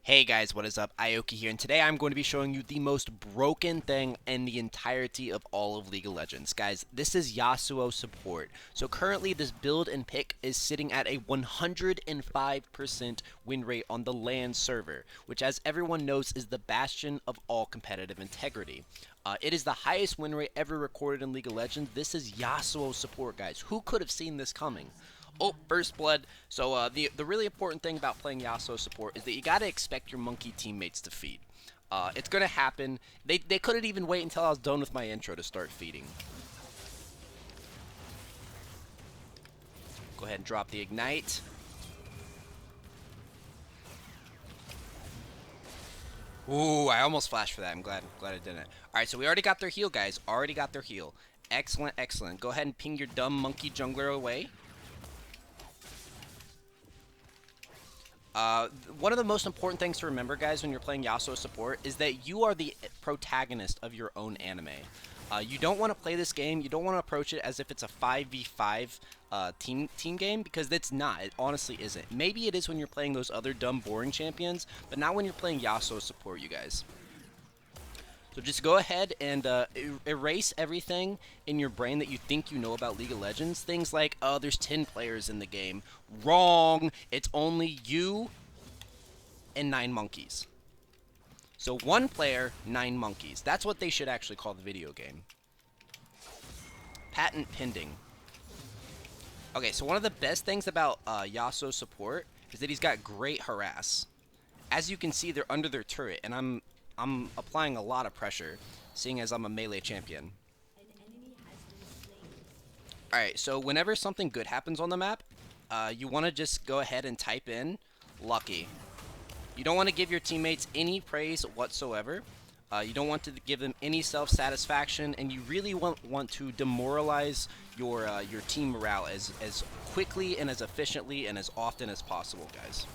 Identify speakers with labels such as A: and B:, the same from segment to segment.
A: Hey guys, what is up? Ioki here, and today I'm going to be showing you the most broken thing in the entirety of all of League of Legends. Guys, this is Yasuo support. So currently this build and pick is sitting at a 105% win rate on the LAN server, which as everyone knows is the bastion of all competitive integrity. It is the highest win rate ever recorded in League of Legends. This is Yasuo support, guys. Who could have seen this coming? Oh, first blood. So the really important thing about playing Yasuo support is that you gotta expect your monkey teammates to feed. It's gonna happen. They couldn't even wait until I was done with my intro to start feeding. Go ahead and drop the ignite. Ooh, I almost flashed for that. I'm glad I didn't. All right, so we already got their heal, guys. Already got their heal. Excellent, excellent. Go ahead and ping your dumb monkey jungler away. One of the most important things to remember, guys, when you're playing Yasuo support is that you are the protagonist of your own anime. You don't want to play this game. You don't want to approach it as if it's a 5v5 team game, because it's not. It honestly isn't. Maybe it is when you're playing those other dumb, boring champions, but not when you're playing Yasuo support, you guys. So just go ahead and erase everything in your brain that you think you know about League of Legends. Things like, oh, there's 10 players in the game. Wrong! It's only you and 9 monkeys. So 1 player, 9 monkeys. That's what they should actually call the video game. Patent pending. Okay, so one of the best things about Yasuo support is that he's got great harass. As you can see, they're under their turret, and I'm applying a lot of pressure, seeing as I'm a melee champion. Alright, so whenever something good happens on the map, you want to just go ahead and type in lucky. You don't want to give your teammates any praise whatsoever. You don't want to give them any self-satisfaction, and you really want to demoralize your team morale as quickly and as efficiently and as often as possible, guys.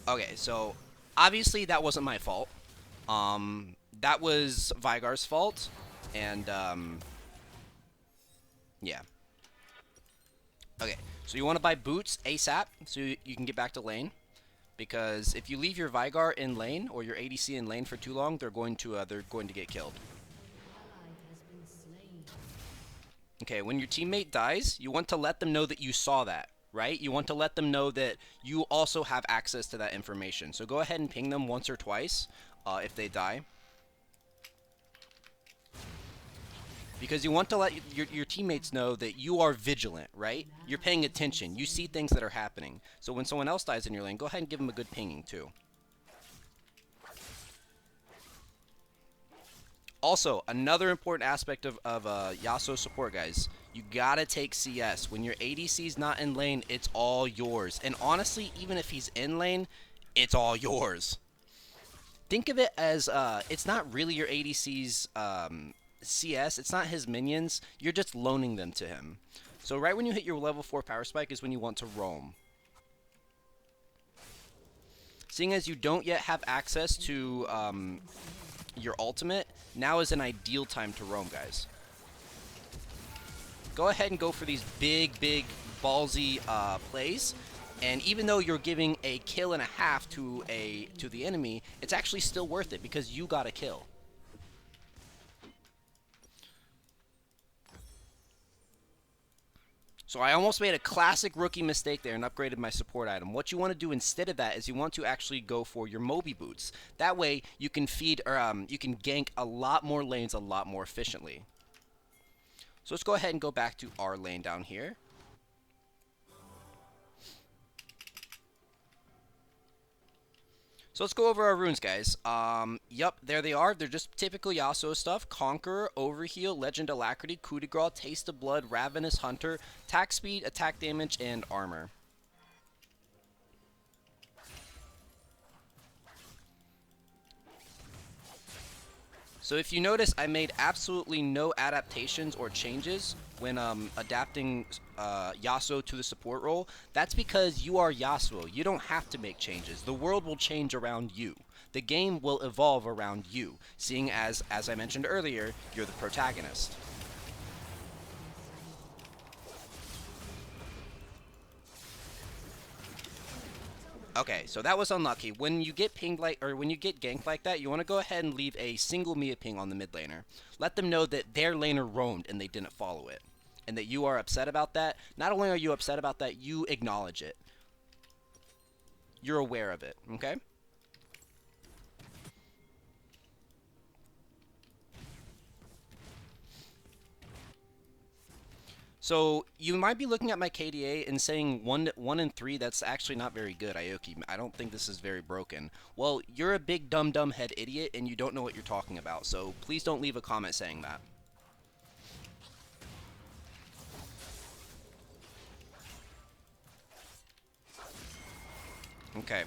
A: Okay, so obviously that wasn't my fault. That was Vigar's fault, and yeah. Okay, so you want to buy boots ASAP so you can get back to lane, because if you leave your Vigar in lane or your ADC in lane for too long, they're going to get killed. Okay, when your teammate dies, you want to let them know that you saw that, right? You want to let them know that you also have access to that information. So go ahead and ping them once or twice if they die. Because you want to let your teammates know that you are vigilant, right? You're paying attention. You see things that are happening. So when someone else dies in your lane, go ahead and give them a good pinging too. Also, another important aspect of Yasuo support, guys, you gotta take CS. When your ADC's not in lane, it's all yours. And honestly, even if he's in lane, it's all yours. Think of it as it's not really your ADC's CS. It's not his minions. You're just loaning them to him. So right when you hit your level 4 power spike is when you want to roam. Seeing as you don't yet have access to your ultimate, now is an ideal time to roam, guys. Go ahead and go for these big ballsy plays, and even though you're giving a kill and a half to the enemy, it's actually still worth it because you got a kill. So I almost made a classic rookie mistake there and upgraded my support item. What you want to do instead of that is you want to actually go for your Moby boots. That way you can feed or you can gank a lot more lanes a lot more efficiently. So let's go ahead and go back to our lane down here. So let's go over our runes, guys. Yep, there they are. They're just typical Yasuo stuff. Conqueror, Overheal, Legend Alacrity, Coup de Grace, Taste of Blood, Ravenous Hunter, attack speed, attack damage, and armor. So if you notice, I made absolutely no adaptations or changes when adapting Yasuo to the support role. That's because you are Yasuo. You don't have to make changes. The world will change around you. The game will evolve around you, seeing as I mentioned earlier, you're the protagonist. Okay, so that was unlucky. When you get pinged like, or when you get ganked like that, you want to go ahead and leave a single Mia ping on the mid laner. Let them know that their laner roamed and they didn't follow it, and that you are upset about that. Not only are you upset about that, you acknowledge it. You're aware of it. Okay. So you might be looking at my KDA and saying 1 and 3. That's actually not very good, Aoki. I don't think this is very broken. Well, you're a big dumb head idiot and you don't know what you're talking about. So please don't leave a comment saying that. Okay.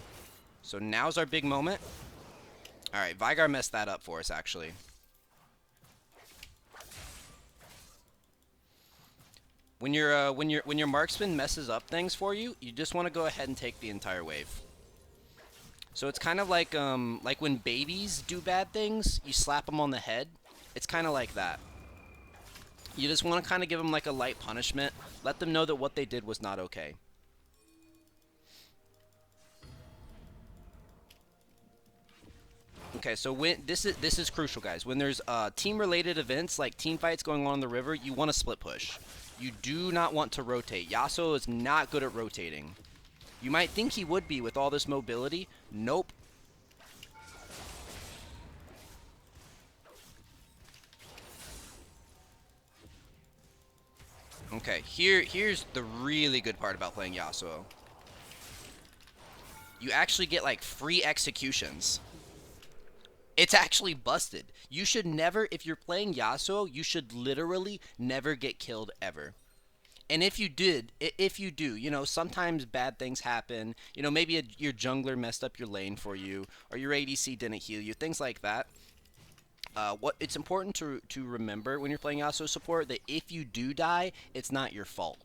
A: So now's our big moment. All right, Vygar messed that up for us actually. When your marksman messes up things for you, you just want to go ahead and take the entire wave. So it's kind of like when babies do bad things, you slap them on the head. It's kind of like that. You just want to kind of give them like a light punishment. Let them know that what they did was not okay. Okay, so when this is crucial, guys. When there's team-related events like team fights going on the river, you want to split push. You do not want to rotate. Yasuo is not good at rotating. You might think he would be with all this mobility. Nope. Okay, here's the really good part about playing Yasuo. You actually get like free executions. It's actually busted. You should never, if you're playing Yasuo, you should literally never get killed ever. And if you do, you know, sometimes bad things happen. You know, maybe your jungler messed up your lane for you, or your ADC didn't heal you, things like that. What it's important to remember when you're playing Yasuo support that if you do die, it's not your fault.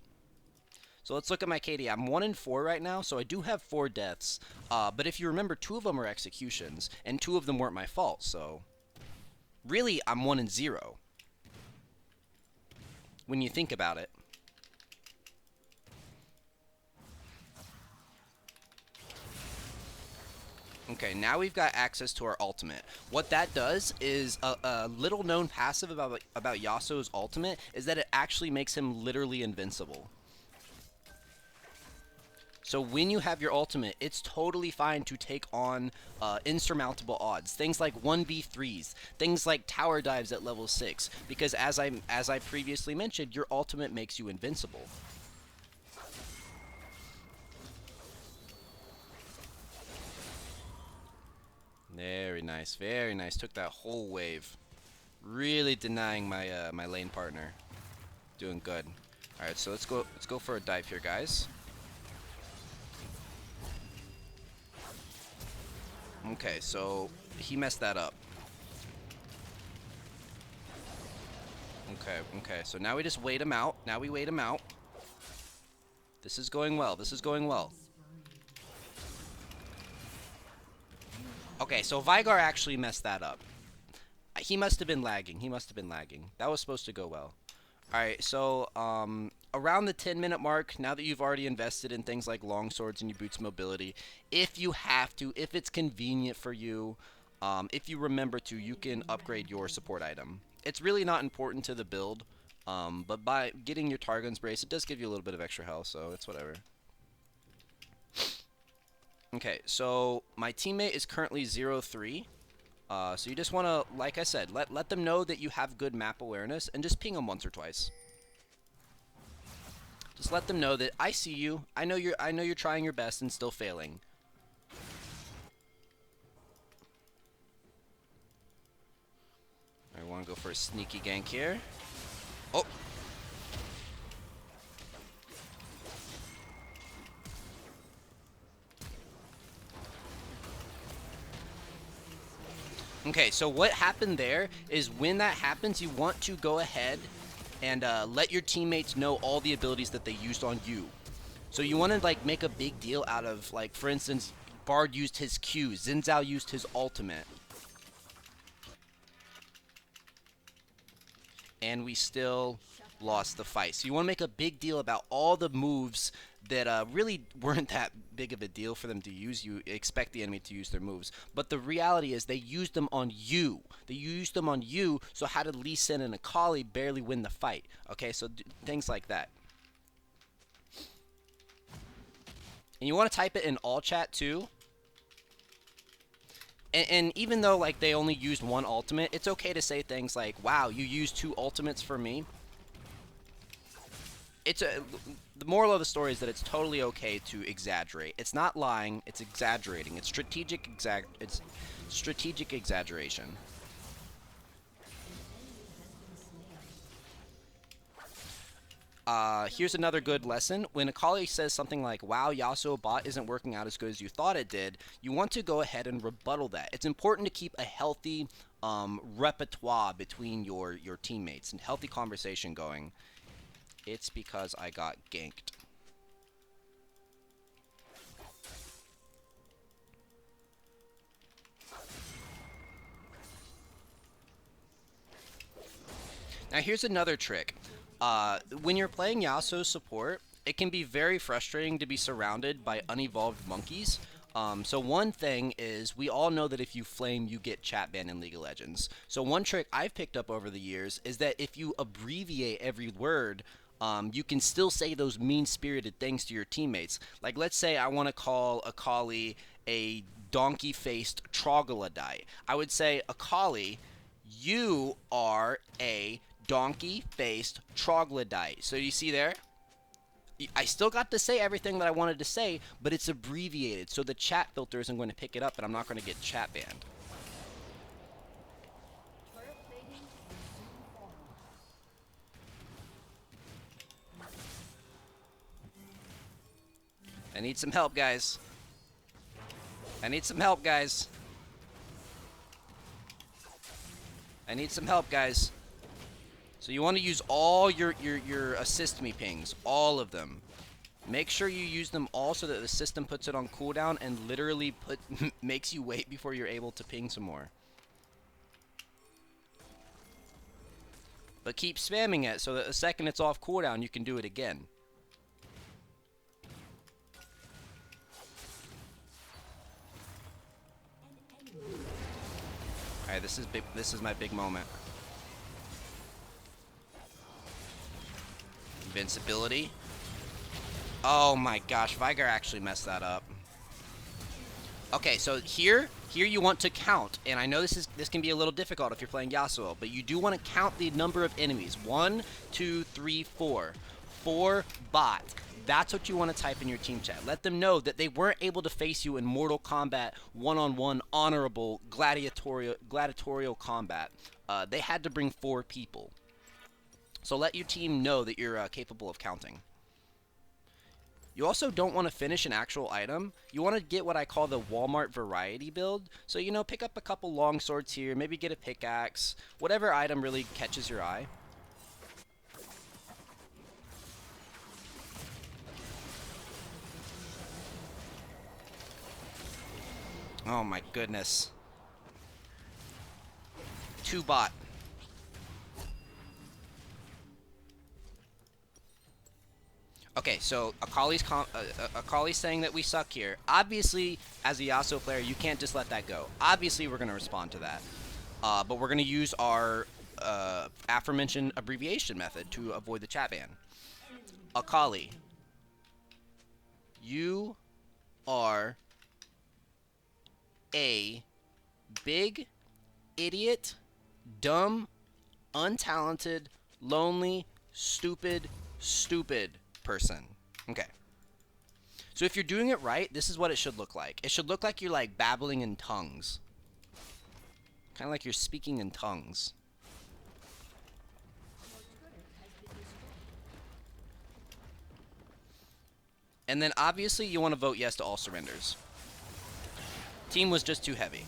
A: So let's look at my KD. I'm 1-4 right now, so I do have 4 deaths. But if you remember, 2 of them are executions, and 2 of them weren't my fault. So really, I'm 1-0 when you think about it. Okay, now we've got access to our ultimate. What that does is a little known passive about Yasuo's ultimate is that it actually makes him literally invincible. So when you have your ultimate, it's totally fine to take on insurmountable odds. Things like 1v3s, things like tower dives at level 6, because as I previously mentioned, your ultimate makes you invincible. Very nice, very nice. Took that whole wave. Really denying my my lane partner. Doing good. All right, so let's go for a dive here, guys. Okay, so he messed that up. Okay, so now we just wait him out. Now we wait him out. This is going well. This is going well. Okay, so Vygar actually messed that up. He must have been lagging. He must have been lagging. That was supposed to go well. Alright, so around the 10-minute mark, now that you've already invested in things like longswords and your boots mobility, if you have to, if it's convenient for you, if you remember to, you can upgrade your support item. It's really not important to the build, but by getting your Targon's Brace, it does give you a little bit of extra health, so it's whatever. Okay, so my teammate is currently 0-3. So you just want to, like I said, let them know that you have good map awareness and just ping them once or twice. Just let them know that I see you. I know you're trying your best and still failing. I want to go for a sneaky gank here. Oh. Okay, so what happened there is when that happens, you want to go ahead and let your teammates know all the abilities that they used on you. So you want to like make a big deal out of, like, for instance, Bard used his Q, Xin Zhao used his ultimate. And we still lost the fight. So you want to make a big deal about all the moves that really weren't that big of a deal for them to use you. Expect the enemy to use their moves. But the reality is they used them on you. They used them on you, so how did Lee Sin and Akali barely win the fight? Okay, so things like that. And you want to type it in all chat too. And even though like they only used one ultimate, it's okay to say things like, wow, you used 2 ultimates for me. The moral of the story is that it's totally okay to exaggerate. It's not lying, it's exaggerating. It's strategic exaggeration. Here's another good lesson. When Akali says something like, wow, Yasuo bot isn't working out as good as you thought it did, you want to go ahead and rebuttal that. It's important to keep a healthy repertoire between your teammates and healthy conversation going. It's because I got ganked. Now here's another trick. When you're playing Yasuo support, it can be very frustrating to be surrounded by unevolved monkeys. So one thing is, we all know that if you flame, you get chat banned in League of Legends. So one trick I've picked up over the years is that if you abbreviate every word, you can still say those mean-spirited things to your teammates. Like, let's say I want to call Akali a donkey-faced troglodyte. I would say, Akali, you are a donkey-faced troglodyte. So you see there? I still got to say everything that I wanted to say, but it's abbreviated, so the chat filter isn't going to pick it up, and I'm not going to get chat banned. I need some help, guys. I need some help, guys. I need some help, guys. So you want to use all your assist me pings, all of them. Make sure you use them all so that the system puts it on cooldown and literally makes you wait before you're able to ping some more. But keep spamming it so that the second it's off cooldown, you can do it again. Alright, this is big. This is my big moment. Invincibility. Oh my gosh, Vigar actually messed that up. Okay, so here you want to count, and I know this can be a little difficult if you're playing Yasuo, but you do want to count the number of enemies. 1, 2, 3, 4. 4 bot. That's what you want to type in your team chat. Let them know that they weren't able to face you in Mortal Kombat one-on-one honorable gladiatorial combat. They had to bring 4 people. So let your team know that you're capable of counting. You also don't want to finish an actual item. You want to get what I call the Walmart variety build. So, you know, pick up a couple long swords here, maybe get a pickaxe, whatever item really catches your eye. Oh my goodness. 2 bot. Okay, so Akali's saying that we suck here. Obviously, as a Yasuo player, you can't just let that go. Obviously, we're going to respond to that. But we're going to use our aforementioned abbreviation method to avoid the chat ban. Akali, you are a big, idiot, dumb, untalented, lonely, stupid person. Okay. So if you're doing it right, this is what it should look like. It should look like you're like babbling in tongues. Kind of like you're speaking in tongues. And then obviously you want to vote yes to all surrenders. Team was just too heavy.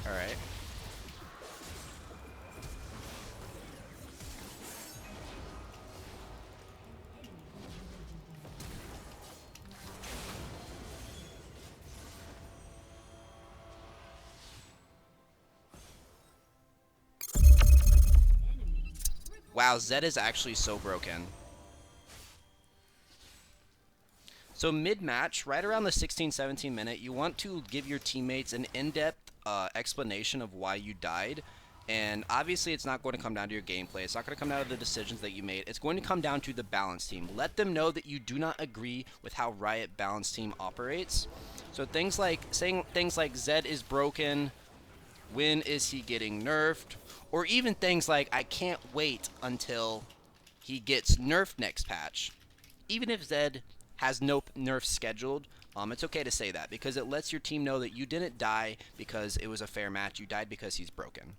A: Alright. Wow, Zed is actually so broken. So mid-match, right around the 16-17 minute, you want to give your teammates an in-depth explanation of why you died. And obviously it's not going to come down to your gameplay. It's not going to come down to the decisions that you made. It's going to come down to the balance team. Let them know that you do not agree with how Riot balance team operates. So things like saying things like Zed is broken, when is he getting nerfed, or even things like I can't wait until he gets nerfed next patch. Even if Zed has no nerfs scheduled, it's okay to say that because it lets your team know that you didn't die because it was a fair match. You died because he's broken.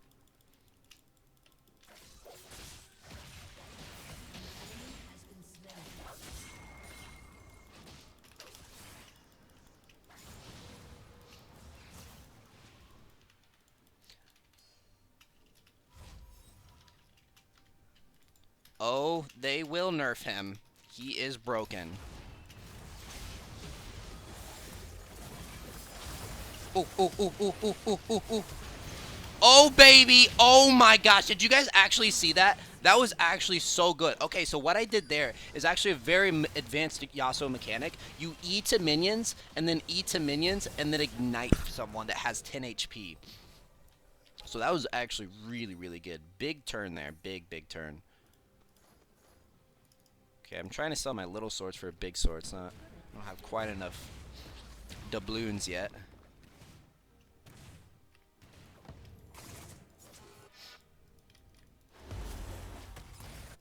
A: Oh, they will nerf him. He is broken. Oh, oh, oh, oh, oh, oh, oh, oh. Oh, baby. Oh, my gosh. Did you guys actually see that? That was actually so good. Okay, so what I did there is actually a very advanced Yasuo mechanic. You E to minions, and then E to minions, and then ignite someone that has 10 HP. So that was actually really, really good. Big turn there. Big, big turn. Okay, I'm trying to sell my little swords for a big sword. It's not, I don't have quite enough doubloons yet.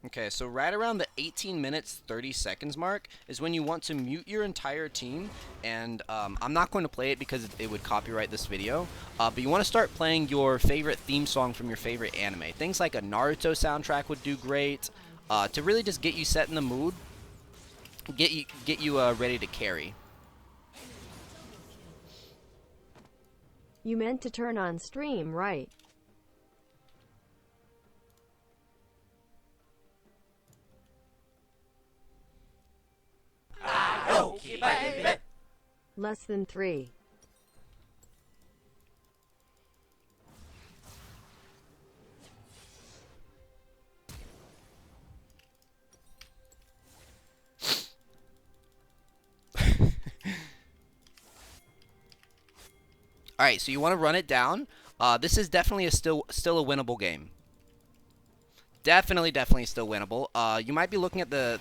A: Okay, so right around the 18 minutes 30 seconds mark is when you want to mute your entire team, and I'm not going to play it because it would copyright this video, but you want to start playing your favorite theme song from your favorite anime. Things like a Naruto soundtrack would do great, to really just get you set in the mood, get you ready to carry.
B: You meant to turn on stream, right? Less than 3.
A: Alright, so you want to run it down. This is definitely still a winnable game. Definitely still winnable. You might be looking at the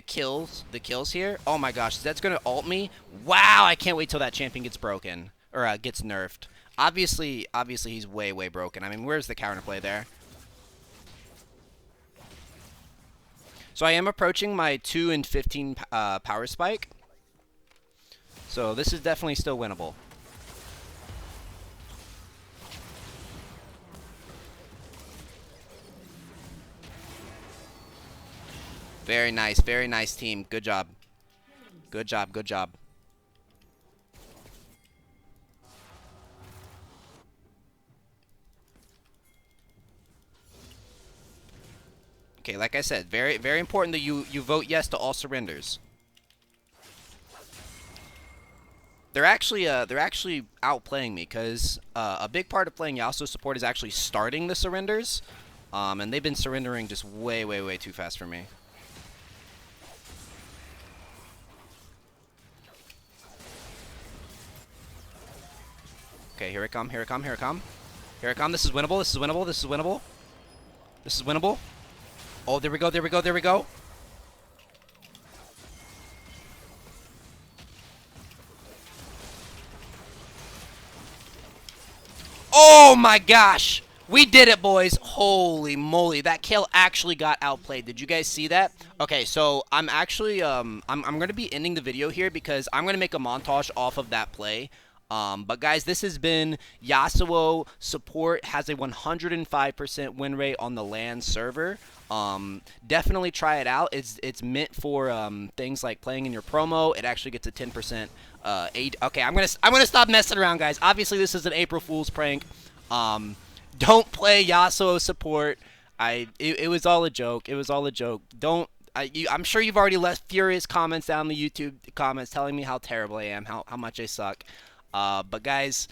A: kills here. Oh my gosh, that's gonna ult me. Wow, I can't wait till that champion gets broken or gets nerfed. Obviously he's way broken. I mean, where's the counterplay there? So I am approaching my 2 and 15 power spike. So this is definitely still winnable. Very nice team. Good job. Good job. Okay, like I said, very important that you vote yes to all surrenders. They're actually outplaying me because a big part of playing Yasuo support is actually starting the surrenders, and they've been surrendering just way too fast for me. Okay, here it come. This is winnable. Oh, there we go. Oh my gosh! We did it, boys. Holy moly, that kill actually got outplayed. Did you guys see that? Okay, so I'm actually I'm going to be ending the video here because I'm going to make a montage off of that play. But guys, this has been Yasuo support, has a 105% win rate on the LAN server. Definitely try it out. It's meant for things like playing in your promo. It actually gets a 10% aid. Okay, I'm gonna stop messing around, guys. Obviously, this is an April Fool's prank. Don't play Yasuo support. It was all a joke. I'm sure you've already left furious comments down the YouTube comments telling me how terrible I am, how much I suck. But guys,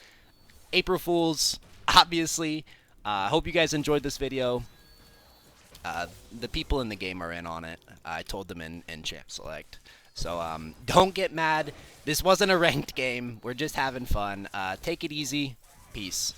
A: April Fools, obviously. I hope you guys enjoyed this video. The people in the game are in on it. I told them in Champ Select. So don't get mad. This wasn't a ranked game. We're just having fun. Take it easy. Peace.